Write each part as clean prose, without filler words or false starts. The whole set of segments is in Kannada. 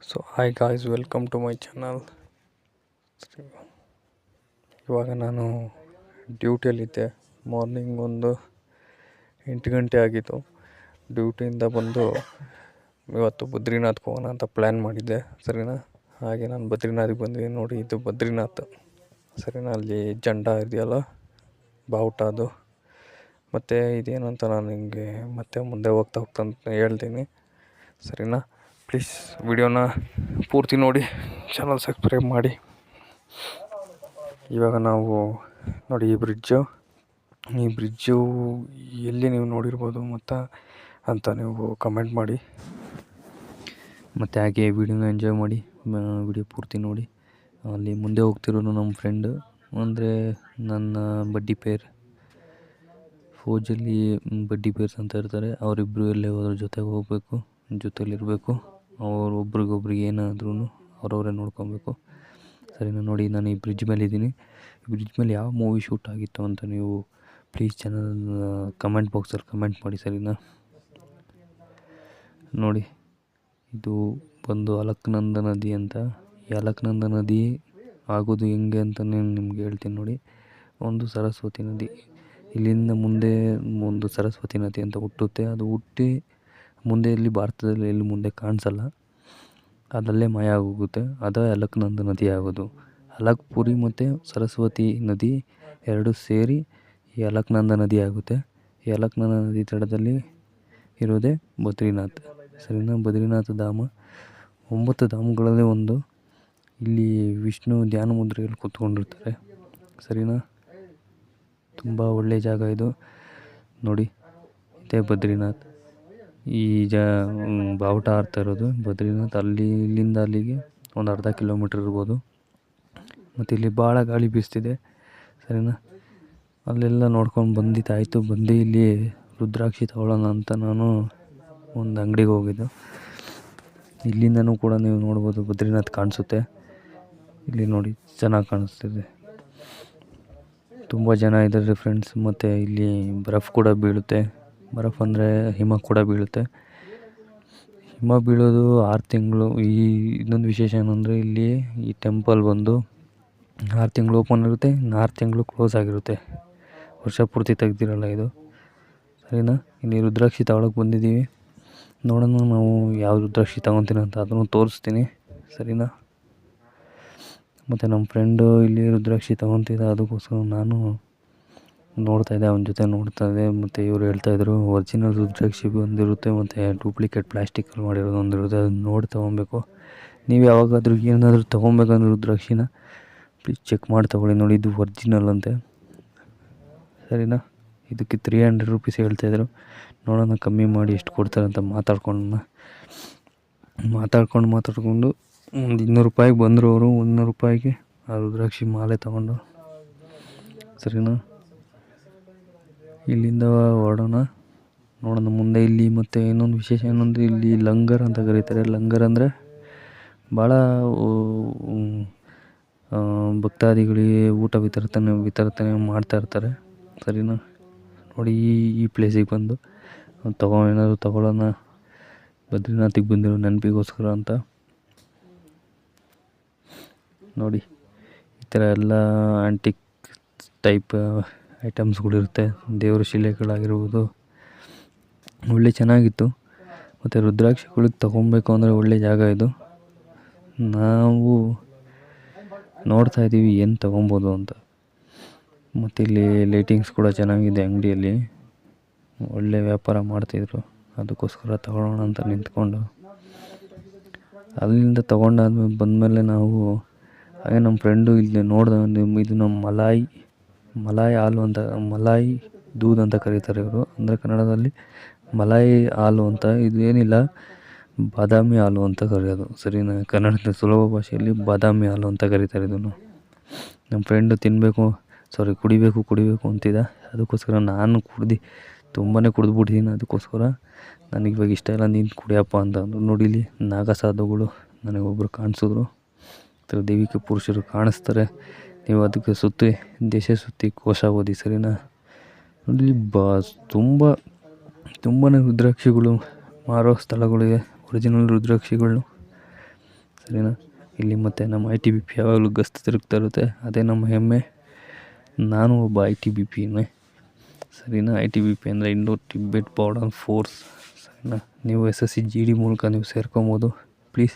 So hi guys, welcome to my channel. ಇವಾಗ ನಾನು ಡ್ಯೂಟಿಯಲ್ಲಿದ್ದೆ. ಮಾರ್ನಿಂಗ್ ಒಂದು 8 ಗಂಟೆ ಆಗಿತ್ತು. ಡ್ಯೂಟಿಯಿಂದ ಬಂದು ಇವತ್ತು ಬದ್ರಿನಾಥ್ಗೆ ಹೋಗೋಣ ಅಂತ ಪ್ಲ್ಯಾನ್ ಮಾಡಿದ್ದೆ, ಸರಿನಾ. ಹಾಗೆ ನಾನು ಬದ್ರಿನಾಥ್ಗೆ ಬಂದಿದ್ದೀನಿ ನೋಡಿ. ಇದು ಬದ್ರಿನಾಥ್, ಸರಿನಾ. ಅಲ್ಲಿ ಜಂಡ ಇದೆಯಲ್ಲ, ಬಾವುಟ ಅದು. ಮತ್ತು ಇದೇನಂತ ನಾನು ನಿಮಗೆ ಮತ್ತೆ ಮುಂದೆ ಹೋಗ್ತಾ ಅಂತ ಹೇಳ್ತೀನಿ, ಸರಿನಾ. ಪ್ಲೀಸ್ ವಿಡಿಯೋನ ಪೂರ್ತಿ ನೋಡಿ, ಚಾನಲ್ ಸಬ್ಸ್ಕ್ರೈಬ್ ಮಾಡಿ. ಇವಾಗ ನಾವು ನೋಡಿ ಈ ಬ್ರಿಡ್ಜು ಎಲ್ಲಿ ನೀವು ನೋಡಿರ್ಬೋದು ಅಂತ ನೀವು ಕಮೆಂಟ್ ಮಾಡಿ. ಮತ್ತು ಹಾಗೆ ವಿಡಿಯೋನ ಎಂಜಾಯ್ ಮಾಡಿ, ವಿಡಿಯೋ ಪೂರ್ತಿ ನೋಡಿ. ಅಲ್ಲಿ ಮುಂದೆ ಹೋಗ್ತಿರೋನು ನಮ್ಮ ಫ್ರೆಂಡು, ಅಂದರೆ ನನ್ನ ಬಡ್ಡಿ ಪೇರ್. ಫೌಜಲ್ಲಿ ಬಡ್ಡಿ ಪೇರ್ಸ್ ಅಂತ ಇರ್ತಾರೆ. ಅವರಿಬ್ಬರು ಎಲ್ಲೇ ಹೋದ್ರ ಜೊತೆಗೆ ಹೋಗಬೇಕು, ಜೊತೆಲಿರಬೇಕು. ಒಬ್ರಿಗೊಬ್ರಿಗೆ ಏನಾದ್ರೂ ಅವರವರೇ ನೋಡ್ಕೊಬೇಕು, ಸರಿನಾ. ನೋಡಿ, ನಾನು ಈ ಬ್ರಿಡ್ಜ್ ಮೇಲೆ ಇದ್ದೀನಿ. ಈ ಬ್ರಿಡ್ಜ್ ಮೇಲೆ ಯಾವ ಮೂವಿ ಶೂಟ್ ಆಗಿತ್ತು ಅಂತ ನೀವು ಪ್ಲೀಸ್ ಚಾನಲ್ ಕಮೆಂಟ್ ಬಾಕ್ಸಲ್ಲಿ ಕಮೆಂಟ್ ಮಾಡಿ, ಸರಿನಾ. ನೋಡಿ, ಇದು ಬಂದು ಅಲಕ್ನಂದ ನದಿ ಅಂತ. ಈ ಅಲಕ್ನಂದ ನದಿ ಆಗೋದು ಹೆಂಗೆ ಅಂತಲೇ ನಿಮ್ಗೆ ಹೇಳ್ತೀನಿ ನೋಡಿ. ಒಂದು ಸರಸ್ವತಿ ನದಿ, ಇಲ್ಲಿಂದ ಮುಂದೆ ಒಂದು ಸರಸ್ವತಿ ನದಿ ಅಂತ ಹುಟ್ಟುತ್ತೆ. ಅದು ಹುಟ್ಟಿ ಮುಂದೆ ಇಲ್ಲಿ ಭಾರತದಲ್ಲಿ ಎಲ್ಲಿ ಮುಂದೆ ಕಾಣಿಸಲ್ಲ, ಅದಲ್ಲೇ ಮಾಯ ಆಗೋಗುತ್ತೆ. ಅದೇ ಅಲಕ್ನಂದ ನದಿ ಆಗೋದು. ಅಲಕ್ಪುರಿ ಮತ್ತು ಸರಸ್ವತಿ ನದಿ ಎರಡು ಸೇರಿ ಈ ಅಲಕ್ನಂದ ನದಿ ಆಗುತ್ತೆ. ಈ ಅಲಕ್ನಂದ ನದಿ ತಡದಲ್ಲಿ ಇರೋದೇ ಬದ್ರಿನಾಥ್, ಸರಿನಾ. ಬದ್ರಿನಾಥ ಧಾಮ 9 ಧಾಮಗಳಲ್ಲಿ ಒಂದು. ಇಲ್ಲಿ ವಿಷ್ಣು ಧ್ಯಾನ ಮುದ್ರೆಯಲ್ಲಿ ಕೂತ್ಕೊಂಡಿರ್ತಾರೆ, ಸರಿನಾ. ತುಂಬ ಒಳ್ಳೆಯ ಜಾಗ ಇದು ನೋಡಿ. ಇದೇ ಬದ್ರಿನಾಥ್. ಈ ಬಾವುಟ ಆಡ್ತಾ ಇರೋದು ಬದ್ರಿನಾಥ್. ಇಲ್ಲಿಂದ ಅಲ್ಲಿಗೆ ಒಂದು ಅರ್ಧ ಕಿಲೋಮೀಟ್ರ್ ಇರ್ಬೋದು. ಮತ್ತು ಇಲ್ಲಿ ಭಾಳ ಗಾಳಿ ಬೀಸ್ತಿದೆ, ಸರಿನಾ. ಅಲ್ಲೆಲ್ಲ ನೋಡ್ಕೊಂಡು ಬಂದಿದ್ದಾಯಿತು. ಬಂದು ಇಲ್ಲಿ ರುದ್ರಾಕ್ಷಿ ತಗೊಳ್ಳೋಣ ಅಂತ ನಾನು ಒಂದು ಅಂಗಡಿಗೆ ಹೋಗಿದ್ದು. ಇಲ್ಲಿಂದನೂ ಕೂಡ ನೀವು ನೋಡ್ಬೋದು, ಬದ್ರಿನಾಥ್ ಕಾಣಿಸುತ್ತೆ. ಇಲ್ಲಿ ನೋಡಿ, ಚೆನ್ನಾಗಿ ಕಾಣಿಸ್ತಿದೆ. ತುಂಬ ಜನ ಇದ್ದಾರೆ ಫ್ರೆಂಡ್ಸ್. ಮತ್ತು ಇಲ್ಲಿ ಬರಫ್ ಕೂಡ ಬೀಳುತ್ತೆ. ಬರಫ್ ಅಂದರೆ ಹಿಮ ಕೂಡ ಬೀಳುತ್ತೆ. ಹಿಮ ಬೀಳೋದು 6 ತಿಂಗಳು. ಇನ್ನೊಂದು ವಿಶೇಷ ಏನಂದರೆ ಇಲ್ಲಿ ಈ ಟೆಂಪಲ್ ಬಂದು 6 ತಿಂಗಳು ಓಪನ್ ಇರುತ್ತೆ, 6 ತಿಂಗಳು ಕ್ಲೋಸ್ ಆಗಿರುತ್ತೆ. ವರ್ಷ ಪೂರ್ತಿ ತೆಗ್ದಿರಲ್ಲ ಇದು, ಸರಿನಾ. ಇಲ್ಲಿ ರುದ್ರಾಕ್ಷಿ ತಗೊಳಕ್ಕೆ ಬಂದಿದ್ದೀವಿ. ನೋಡೋಣ ನಾವು ಯಾವ ರುದ್ರಾಕ್ಷಿ ತಗೊತೀನಿ ಅಂತ, ಅದನ್ನು ತೋರಿಸ್ತೀನಿ, ಸರಿನಾ. ಮತ್ತು ನಮ್ಮ ಫ್ರೆಂಡು ಇಲ್ಲಿ ರುದ್ರಾಕ್ಷಿ ತಗೊತಿದ್ದ, ಅದಕ್ಕೋಸ್ಕರ ನಾನು ನೋಡ್ತಾಯಿದ್ದೆ, ಅವನ ಜೊತೆ ನೋಡ್ತಾಯಿದ್ದೆ. ಮತ್ತು ಇವರು ಹೇಳ್ತಾಯಿದ್ರು ಒರಿಜಿನಲ್ ರುದ್ರಾಕ್ಷಿ ಒಂದಿರುತ್ತೆ, ಮತ್ತು ಡೂಪ್ಲಿಕೇಟ್ ಪ್ಲಾಸ್ಟಿಕಲ್ಲಿ ಮಾಡಿರೋದು ಒಂದಿರುತ್ತೆ. ಅದನ್ನ ನೋಡಿ ತೊಗೊಬೇಕು. ನೀವು ಯಾವಾಗಾದ್ರೂ ಏನಾದರೂ ತೊಗೊಬೇಕಂದ್ರೆ ರುದ್ರಾಕ್ಷಿನ ಪ್ಲೀಸ್ ಚೆಕ್ ಮಾಡಿ ತೊಗೊಳ್ಳಿ. ನೋಡಿ, ಇದು ಒರಿಜಿನಲ್ ಅಂತೆ, ಸರಿನಾ. ಇದಕ್ಕೆ 300 ರೂಪೀಸ್ ಹೇಳ್ತಾಯಿದ್ರು. ನೋಡೋಣ ಕಮ್ಮಿ ಮಾಡಿ ಎಷ್ಟು ಕೊಡ್ತಾರೆ ಅಂತ ಮಾತಾಡ್ಕೊಂಡು ಒಂದು 200 ರೂಪಾಯಿಗೆ ಬಂದರು ಅವರು. 100 ರೂಪಾಯಿಗೆ ಆ ರುದ್ರಾಕ್ಷಿ ಮಾಲೆ ತೊಗೊಂಡು, ಸರಿನಾ. ಇಲ್ಲಿಂದ ಹೊರಡೋಣ, ನೋಡೋಣ ಮುಂದೆ. ಇಲ್ಲಿ ಮತ್ತು ಇನ್ನೊಂದು ವಿಶೇಷ ಏನಂದರೆ ಇಲ್ಲಿ ಲಂಗರ್ ಅಂತ ಕರೀತಾರೆ. ಲಂಗರ್ ಅಂದರೆ ಭಾಳ ಭಕ್ತಾದಿಗಳಿಗೆ ಊಟ ವಿತರಣೆ ಮಾಡ್ತಾಯಿರ್ತಾರೆ, ಸರಿನಾ. ನೋಡಿ, ಈ ಪ್ಲೇಸಿಗೆ ಬಂದು ಏನಾದರೂ ತೊಗೊಳ್ಳೋಣ, ಬದ್ರಿನಾಥಿಗೆ ಬಂದಿರೋ ನೆನಪಿಗೋಸ್ಕರ ಅಂತ. ನೋಡಿ, ಈ ಥರ ಎಲ್ಲ ಆ್ಯಂಟಿಕ್ ಟೈಪ್ ಐಟಮ್ಸ್ಗಳಿರುತ್ತೆ. ದೇವರ ಶಿಲೆಗಳಾಗಿರ್ಬೋದು, ಒಳ್ಳೆ ಚೆನ್ನಾಗಿತ್ತು. ಮತ್ತು ರುದ್ರಾಕ್ಷಿಗಳಿಗೆ ತೊಗೊಬೇಕು ಅಂದರೆ ಒಳ್ಳೆ ಜಾಗ ಇದು. ನಾವು ನೋಡ್ತಾಯಿದ್ದೀವಿ ಏನು ತೊಗೊಬೋದು ಅಂತ. ಮತ್ತು ಇಲ್ಲಿ ಲೈಟಿಂಗ್ಸ್ ಕೂಡ ಚೆನ್ನಾಗಿದೆ. ಅಂಗಡಿಯಲ್ಲಿ ಒಳ್ಳೆ ವ್ಯಾಪಾರ ಮಾಡ್ತಿದ್ರು, ಅದಕ್ಕೋಸ್ಕರ ತಗೊಳ್ಳೋಣ ಅಂತ ನಿಂತ್ಕೊಂಡು ಅಲ್ಲಿಂದ ತೊಗೊಂಡಾದ್ಮೇಲೆ ಬಂದಮೇಲೆ ನಾವು ಹಾಗೆ ನಮ್ಮ ಫ್ರೆಂಡು ಇಲ್ಲಿ ನೋಡ್ದೆ. ಇದು ನಮ್ಮ ಮಲಾಯ್ ಹಾಲು ಅಂತ, ಮಲಾಯ್ ದೂದ್ ಅಂತ ಕರೀತಾರೆ ಇವರು. ಅಂದರೆ ಕನ್ನಡದಲ್ಲಿ ಮಲಾಯ್ ಹಾಲು ಅಂತ. ಇದು ಏನಿಲ್ಲ, ಬಾದಾಮಿ ಹಾಲು ಅಂತ ಕರೆಯೋದು, ಸರಿನಾ. ಕನ್ನಡದ ಸುಲಭ ಭಾಷೆಯಲ್ಲಿ ಬಾದಾಮಿ ಹಾಲು ಅಂತ ಕರೀತಾರೆ ಇದನ್ನು. ನಮ್ಮ ಫ್ರೆಂಡು ಕುಡಿಬೇಕು ಅಂತಿದ್ದ. ಅದಕ್ಕೋಸ್ಕರ ನಾನು ತುಂಬಾ ಕುಡಿದ್ಬಿಟ್ಟಿದ್ದೀನಿ. ಅದಕ್ಕೋಸ್ಕರ ನನಗೆ ಇವಾಗ ಇಷ್ಟ ಇಲ್ಲ, ನೀನು ಕುಡಿಯಪ್ಪ ಅಂತ ಅಂದರು. ನೋಡಿ, ಇಲ್ಲಿ ನಾಗಸಾಧುಗಳು ನನಗೊಬ್ಬರು ಕಾಣಿಸಿದ್ರು. ದೈವಿಕ ಪುರುಷರು ಕಾಣಿಸ್ತಾರೆ. ನೀವು ಅದಕ್ಕೆ ದೇಶ ಸುತ್ತಿ ಕೋಶ ಓದಿ, ಸರಿನಾ. ನೋಡಿ, ತುಂಬಾ ರುದ್ರಾಕ್ಷಿಗಳು ಮಾರೋ ಸ್ಥಳಗಳಿವೆ, ಒರಿಜಿನಲ್ ರುದ್ರಾಕ್ಷಿಗಳು. ಸರಿನಾ. ಇಲ್ಲಿ ಮತ್ತು ನಮ್ಮ ITBP ಯಾವಾಗಲೂ ಗಸ್ತು ತಿರುಗ್ತಾ ಇರುತ್ತೆ, ಅದೇ ನಮ್ಮ ಹೆಮ್ಮೆ. ನಾನು ಒಬ್ಬ ITBPನೇ ಸರಿನಾ. ITBP ಅಂದರೆ ಇಂಡೋ ಟಿಬೆಟ್ ಬಾರ್ಡರ್ ಫೋರ್ಸ್ ಸರಿನಾ. ನೀವು SSC GD ಮೂಲಕ ನೀವು ಸೇರ್ಕೊಬೋದು. ಪ್ಲೀಸ್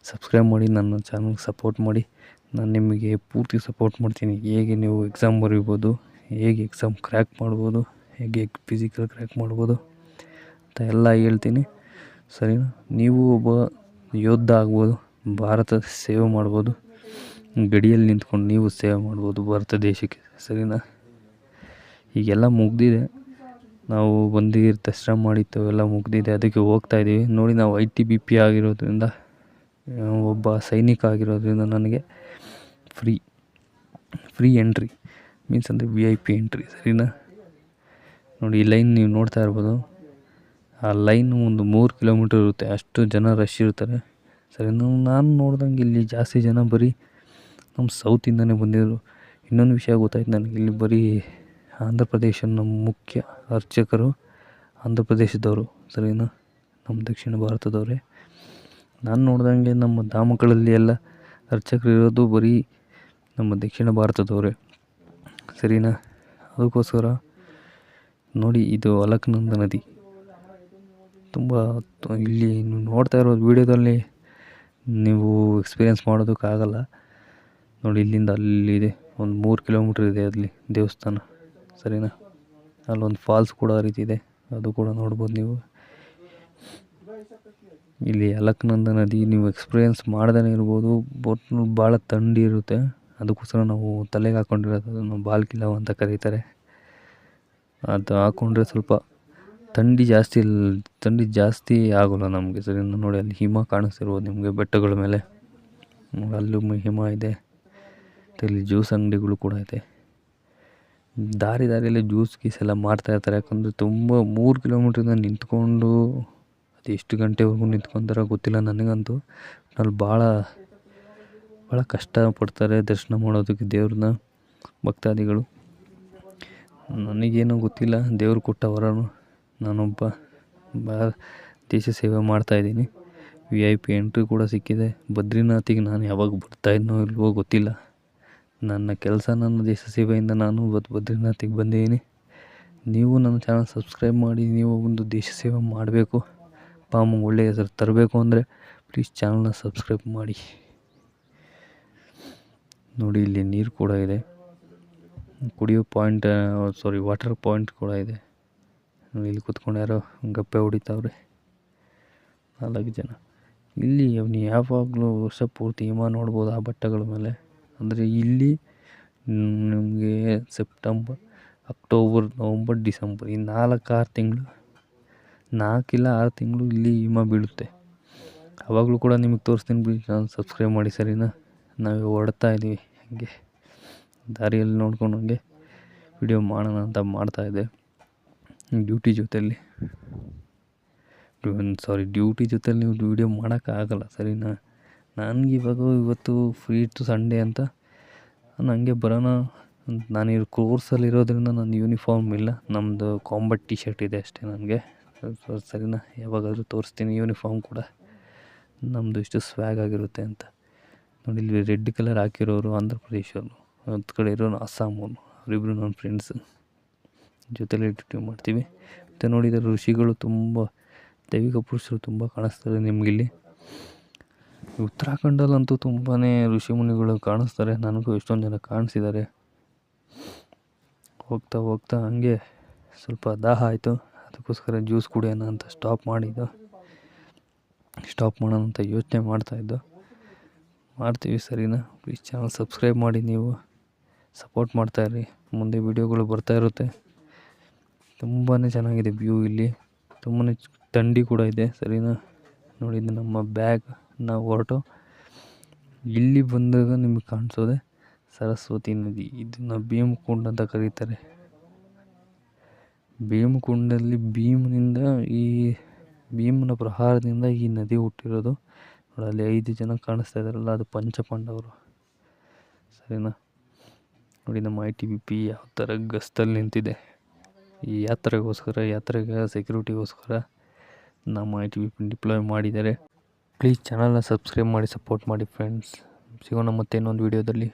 ಸಬ್ಸ್ಕ್ರೈಬ್ ಮಾಡಿ, ನನ್ನ ಚಾನಲ್ಗೆ ಸಪೋರ್ಟ್ ಮಾಡಿ. ನಾನು ನಿಮಗೆ ಪೂರ್ತಿ ಸಪೋರ್ಟ್ ಮಾಡ್ತೀನಿ. ಹೇಗೆ ನೀವು ಎಕ್ಸಾಮ್ ಬರೀಬೋದು, ಹೇಗೆ ಎಕ್ಸಾಮ್ ಕ್ರ್ಯಾಕ್ ಮಾಡ್ಬೋದು, ಹೇಗೆ ಫಿಸಿಕಲ್ ಕ್ರ್ಯಾಕ್ ಮಾಡ್ಬೋದು ಅಂತ ಎಲ್ಲ ಹೇಳ್ತೀನಿ ಸರಿನಾ. ನೀವು ಒಬ್ಬ ಯೋಧ ಆಗ್ಬೋದು, ಭಾರತ ಸೇವೆ ಮಾಡ್ಬೋದು, ಗಡಿಯಲ್ಲಿ ನಿಂತ್ಕೊಂಡು ನೀವು ಸೇವೆ ಮಾಡ್ಬೋದು ಭಾರತ ದೇಶಕ್ಕೆ ಸರಿನಾ. ಈಗೆಲ್ಲ ಮುಗ್ದಿದೆ, ನಾವು ಬಂದಿದ್ದು ದರ್ಶನ ಮಾಡಿತ್ತು ಎಲ್ಲ ಮುಗ್ದಿದೆ, ಅದಕ್ಕೆ ಹೋಗ್ತಾಯಿದ್ದೀವಿ ನೋಡಿ. ನಾವು ITBP ಆಗಿರೋದ್ರಿಂದ, ಒಬ್ಬ ಸೈನಿಕ ಆಗಿರೋದ್ರಿಂದ ನನಗೆ ಫ್ರೀ ಎಂಟ್ರಿ ಮೀನ್ಸ್ ಅಂದರೆ VIP ಎಂಟ್ರಿ ಸರಿನಾ. ನೋಡಿ ಈ ಲೈನ್ ನೀವು ನೋಡ್ತಾ ಇರ್ಬೋದು, ಆ ಲೈನು ಒಂದು 3 ಕಿಲೋಮೀಟರ್ ಇರುತ್ತೆ, ಅಷ್ಟು ಜನ ರಶ್ ಇರ್ತಾರೆ ಸರಿ. ನಾನು ನೋಡ್ದಂಗೆ ಇಲ್ಲಿ ಜಾಸ್ತಿ ಜನ ಬರೀ ನಮ್ಮ ಸೌತಿಂದನೇ ಬಂದಿದ್ದರು. ಇನ್ನೊಂದು ವಿಷಯ ಗೊತ್ತಾಯ್ತು ನನಗೆ, ಇಲ್ಲಿ ಬರೀ ಆಂಧ್ರ ಪ್ರದೇಶ, ನಮ್ಮ ಮುಖ್ಯ ಅರ್ಚಕರು ಆಂಧ್ರ ಪ್ರದೇಶದವರು ಸರಿನಾ, ನಮ್ಮ ದಕ್ಷಿಣ ಭಾರತದವರೇ. ನಾನು ನೋಡ್ದಂಗೆ ನಮ್ಮ ಧಾಮಗಳಲ್ಲಿ ಎಲ್ಲ ಅರ್ಚಕರು ಇರೋದು ಬರೀ ನಮ್ಮ ದಕ್ಷಿಣ ಭಾರತದವರೇ ಸರಿನಾ. ಅದಕ್ಕೋಸ್ಕರ ನೋಡಿ, ಇದು ಅಲಕ್ನಂದ ನದಿ ತುಂಬ ಇಲ್ಲಿ ನೀವು ನೋಡ್ತಾ ಇರೋದು ವೀಡಿಯೋದಲ್ಲಿ ನೀವು ಎಕ್ಸ್ಪೀರಿಯೆನ್ಸ್ ಮಾಡೋದಕ್ಕಾಗಲ್ಲ. ನೋಡಿ ಇಲ್ಲಿಂದ ಅಲ್ಲಿದೆ ಒಂದು 3 ಕಿಲೋಮೀಟ್ರ್ ಇದೆ ಅಲ್ಲಿ ದೇವಸ್ಥಾನ ಸರಿನಾ. ಅಲ್ಲೊಂದು ಫಾಲ್ಸ್ ಕೂಡ ಹರಿತಿದೆ, ಅದು ಕೂಡ ನೋಡ್ಬೋದು ನೀವು. ಇಲ್ಲಿ ಅಲಕ್ನಂದ ನದಿ ನೀವು ಎಕ್ಸ್ಪೀರಿಯೆನ್ಸ್ ಮಾಡ್ದೇ ಇರ್ಬೋದು, ಬಟ್ ಭಾಳ ಥಂಡಿ ಇರುತ್ತೆ. ಅದಕ್ಕೋಸ್ಕರ ನಾವು ತಲೆಗೆ ಹಾಕ್ಕೊಂಡಿರೋದು, ಅದನ್ನು ಬಾಲ್ಕಿಲಾವ್ ಅಂತ ಕರೀತಾರೆ. ಅದು ಹಾಕ್ಕೊಂಡ್ರೆ ಸ್ವಲ್ಪ ಥಂಡಿ ಜಾಸ್ತಿ ಆಗೋಲ್ಲ ನಮಗೆ ಸರಿ. ನೋಡಿ ಅಲ್ಲಿ ಹಿಮ ಕಾಣಿಸ್ತಿರ್ಬೋದು ನಿಮಗೆ ಬೆಟ್ಟಗಳ ಮೇಲೆ, ಅಲ್ಲೂ ಹಿಮ ಇದೆ. ಇಲ್ಲಿ ಜ್ಯೂಸ್ ಅಂಗಡಿಗಳು ಕೂಡ ಇದೆ, ದಾರಿಯಲ್ಲಿ ಜ್ಯೂಸ್ ಎಲ್ಲ ಮಾರ್ತಾಯಿರ್ತಾರೆ. ಯಾಕಂದರೆ ತುಂಬ 3 ಕಿಲೋಮೀಟ್ರಿಂದ ನಿಂತ್ಕೊಂಡು, ಅದು ಎಷ್ಟು ಗಂಟೆವರೆಗೂ ನಿಂತ್ಕೊತಾರೋ ಗೊತ್ತಿಲ್ಲ ನನಗಂತೂ. ಅಲ್ಲಿ ಭಾಳ ಕಷ್ಟಪಡ್ತಾರೆ ದರ್ಶನ ಮಾಡೋದಕ್ಕೆ ದೇವ್ರನ್ನ ಭಕ್ತಾದಿಗಳು. ನನಗೇನೋ ಗೊತ್ತಿಲ್ಲ, ದೇವ್ರು ಕೊಟ್ಟ ವರನು. ನಾನೊಬ್ಬ ದೇಶ ಸೇವೆ ಮಾಡ್ತಾಯಿದ್ದೀನಿ. VIP ಎಂಟ್ರಿ ಕೂಡ ಸಿಕ್ಕಿದೆ. ಬದ್ರಿನಾಥಿಗೆ ನಾನು ಯಾವಾಗ ಬರ್ತಾಯಿದ್ನೋ ಇಲ್ವೋ ಗೊತ್ತಿಲ್ಲ. ನನ್ನ ಕೆಲಸ, ನನ್ನ ದೇಶ ಸೇವೆಯಿಂದ ನಾನು ಬದ್ರಿನಾಥಿಗೆ ಬಂದಿದ್ದೀನಿ. ನೀವು ನನ್ನ ಚಾನಲ್ ಸಬ್ಸ್ಕ್ರೈಬ್ ಮಾಡಿ, ನೀವು ಒಂದು ದೇಶ ಸೇವೆ ಮಾಡಬೇಕು, ಒಳ್ಳೆಯ ಹೆಸರು ತರಬೇಕು ಅಂದರೆ ಪ್ಲೀಸ್ ಚಾನಲ್ನ ಸಬ್ಸ್ಕ್ರೈಬ್ ಮಾಡಿ. ನೋಡಿ ಇಲ್ಲಿ ನೀರು ಕೂಡ ಇದೆ, ಕುಡಿಯೋ ವಾಟರ್ ಪಾಯಿಂಟ್ ಕೂಡ ಇದೆ. ಇಲ್ಲಿ ಕೂತ್ಕೊಂಡು ಯಾರೋ ಗಪ್ಪೆ ಹೊಡಿತಾವ್ರೆ 4 ಜನ. ಇಲ್ಲಿ ನೀವು ಯಾವಾಗಲೂ ವರ್ಷ ಪೂರ್ತಿ ಹಿಮ ನೋಡ್ಬೋದು ಆ ಬೆಟ್ಟಗಳ ಮೇಲೆ. ಅಂದರೆ ಇಲ್ಲಿ ನಿಮಗೆ ಸೆಪ್ಟೆಂಬರ್, ಅಕ್ಟೋಬರ್, ನವಂಬರ್, ಡಿಸೆಂಬರ್ ಈ 4-6 ತಿಂಗಳು, 4 ಇಲ್ಲ 6 ತಿಂಗಳು ಇಲ್ಲಿ ಹಿಮ ಬೀಳುತ್ತೆ. ಆವಾಗಲೂ ಕೂಡ ನಿಮಗೆ ತೋರಿಸ್ತೀನಿ ಬಿಡಿ, ನಾನು ಸಬ್ಸ್ಕ್ರೈಬ್ ಮಾಡಿ ಸರಿನಾ. ನಾವು ಹೊಡ್ತಾ ಇದ್ದೀವಿ ಹಾಗೆ ದಾರಿಯಲ್ಲಿ ನೋಡ್ಕೊಂಡು ಹಂಗೆ ವಿಡಿಯೋ ಮಾಡೋಣ ಅಂತ ಮಾಡ್ತಾಯಿದ್ದೆ. ಡ್ಯೂಟಿ ಜೊತೆಯಲ್ಲಿ ನೀವು ವಿಡಿಯೋ ಮಾಡೋಕ್ಕಾಗಲ್ಲ ಸರಿನಾ. ಇವತ್ತು ಫ್ರೀ ಇತ್ತು ಸಂಡೇ ಅಂತ ನನಗೆ ಬರೋಣ. ನಾನಿರೋ ಕೋರ್ಸಲ್ಲಿರೋದ್ರಿಂದ ನನ್ನ ಯೂನಿಫಾರ್ಮ್ ಇಲ್ಲ, ನಮ್ಮದು ಕಾಂಬಟ್ ಟಿ ಶರ್ಟ್ ಇದೆ ಅಷ್ಟೇ ನನಗೆ ಸರಿನಾ. ಯಾವಾಗಾದರೂ ತೋರಿಸ್ತೀನಿ ಯೂನಿಫಾರ್ಮ್ ಕೂಡ, ನಮ್ಮದು ಇಷ್ಟು ಸ್ವ್ಯಾಗ್ ಆಗಿರುತ್ತೆ ಅಂತ. ನೋಡಿ ಇಲ್ಲಿ ರೆಡ್ ಕಲರ್ ಹಾಕಿರೋರು ಆಂಧ್ರ ಪ್ರದೇಶವರು, ಹತ್ತು ಕಡೆ ಇರೋರು ಅಸ್ಸಾಮವರು, ಅವರಿಬ್ಬರು ನನ್ನ ಫ್ರೆಂಡ್ಸ್, ಜೊತೆಲಿ ಡ್ಯೂಟಿ ಮಾಡ್ತೀವಿ. ಮತ್ತು ನೋಡಿದರೆ ಋಷಿಗಳು ತುಂಬ, ದೈವಿಕ ಪುರುಷರು ತುಂಬ ಕಾಣಿಸ್ತಾರೆ ನಿಮಗಿಲ್ಲಿ. ಉತ್ತರಾಖಂಡಲ್ಲಂತೂ ತುಂಬಾ ಋಷಿ ಮುನಿಗಳು ಕಾಣಿಸ್ತಾರೆ. ನನಗೂ ಎಷ್ಟೊಂದು ಜನ ಕಾಣಿಸಿದ್ದಾರೆ. ಹೋಗ್ತಾ ಹಂಗೆ ಸ್ವಲ್ಪ ದಾಹ ಆಯಿತು, ಅದಕ್ಕೋಸ್ಕರ ಜ್ಯೂಸ್ ಕುಡಿಯೋಣ ಅಂತ ಸ್ಟಾಪ್ ಮಾಡೋಣ ಅಂತ ಯೋಚನೆ ಮಾಡ್ತೀವಿ ಸರಿನಾ. ಪ್ಲೀಸ್ ಚಾನಲ್ ಸಬ್ಸ್ಕ್ರೈಬ್ ಮಾಡಿ, ನೀವು ಸಪೋರ್ಟ್ ಮಾಡ್ತಾಯಿರಿ. ಮುಂದೆ ವೀಡಿಯೋಗಳು ಬರ್ತಾ ಇರುತ್ತೆ. ತುಂಬಾ ಚೆನ್ನಾಗಿದೆ ವ್ಯೂ ಇಲ್ಲಿ, ತುಂಬಾ ಥಂಡಿ ಕೂಡ ಇದೆ ಸರಿನಾ. ನೋಡಿ ಇದು ನಮ್ಮ ಬ್ಯಾಗ್, ನಾವು ಹೊರಟು ಇಲ್ಲಿ ಬಂದಾಗ ನಿಮಗೆ ಕಾಣಿಸೋದೆ ಸರಸ್ವತಿ ನದಿ. ಇದನ್ನು ಭೀಮಕುಂಡ್ ಅಂತ ಕರೀತಾರೆ. ಭೀಮಕುಂಡಲ್ಲಿ ಭೀಮನ ಪ್ರಹಾರದಿಂದ ಈ ನದಿ ಹುಟ್ಟಿರೋದು. ನೋಡಿ ಅಲ್ಲಿ 5 ಜನ ಕಾಣಿಸ್ತಾ ಇದ್ದಾರಲ್ಲ, ಅದು ಪಂಚಪಾಂಡವರು ಸರಿನಾ. ನೋಡಿ ನಮ್ಮ ITBP ಯಾವ ಥರ ಗಸ್ತಲ್ಲಿ ನಿಂತಿದೆ. ಈ ಯಾತ್ರೆಗೆ ಸೆಕ್ಯೂರಿಟಿಗೋಸ್ಕರ ನಮ್ಮ ITBP ಡಿಪ್ಲಾಯ್ ಮಾಡಿದ್ದಾರೆ. ಪ್ಲೀಸ್ ಚಾನಲ್ನ ಸಬ್ಸ್ಕ್ರೈಬ್ ಮಾಡಿ ಸಪೋರ್ಟ್ ಮಾಡಿ ಫ್ರೆಂಡ್ಸ್. ಸಿಗೋಣ ಮತ್ತೆ ಇನ್ನೊಂದು ವೀಡಿಯೋದಲ್ಲಿ.